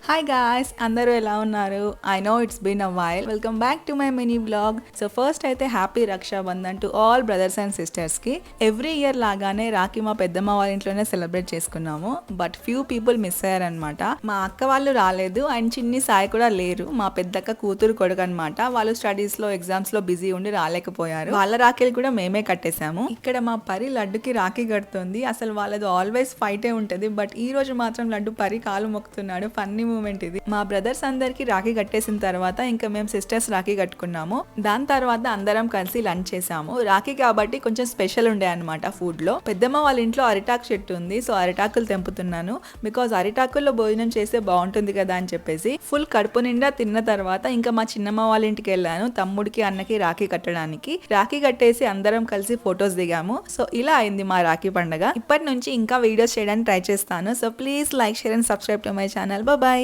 Hi guys, అందరూ ఎలా ఉన్నారు? I know it's been a while. Welcome back to my mini blog. So first అయితే happy Rakshabandhan to all brothers and సిస్టర్స్కి. Every year లాగానే రాఖీ మా పెద్దమ్మ వాళ్ళ ఇంట్లోనే సెలబ్రేట్ చేసుకున్నాము. బట్ ఫ్యూ పీపుల్ మిస్ అయ్యారనమాట. మా అక్క వాళ్ళు రాలేదు అండ్ చిన్ని సాయి కూడా లేరు. మా పెద్దక్క కూతురు కొడుకు అనమాట. వాళ్ళు స్టడీస్లో ఎగ్జామ్స్లో బిజీ ఉండి రాలేకపోయారు. వాళ్ళ రాఖీలు కూడా మేమే కట్టేశాము. ఇక్కడ మా పరి లడ్డుకి రాఖీ కడుతుంది. అసలు వాళ్ళది ఆల్వేస్ ఫైటే ఉంటుంది. బట్ ఈ రోజు మాత్రం లడ్డు పరి కాలు మొక్కుతున్నాడు. ఫన్నీ మూమెంట్ ఇది. మా బ్రదర్స్ అందరికి రాఖీ కట్టేసిన తర్వాత ఇంకా మేము సిస్టర్స్ రాఖీ కట్టుకున్నాము. దాని తర్వాత అందరం కలిసి లంచ్ చేసాము. రాఖీ కాబట్టి కొంచెం స్పెషల్ ఉండే అనమాట ఫుడ్ లో. పెద్దమ్మ వాళ్ళ ఇంట్లో అరిటాకు చెట్టు ఉంది. సో అరిటాకులు తెంపుతున్నాను. బికాజ్ అరిటాకుల్లో భోజనం చేస్తే బాగుంటుంది కదా అని చెప్పేసి ఫుల్ కడుపు నిండా తిన్న తర్వాత ఇంకా మా చిన్నమ్మ వాళ్ళ ఇంటికి వెళ్ళాను. తమ్ముడికి అన్నకి రాఖీ కట్టడానికి. రాఖీ కట్టేసి అందరం కలిసి ఫొటోస్ దిగాము. సో ఇలా అయింది మా రాఖీ పండుగ. ఇప్పటి నుంచి ఇంకా వీడియోస్ చేయడానికి ట్రై చేస్తాను. So please like, share and subscribe to my channel. Bye.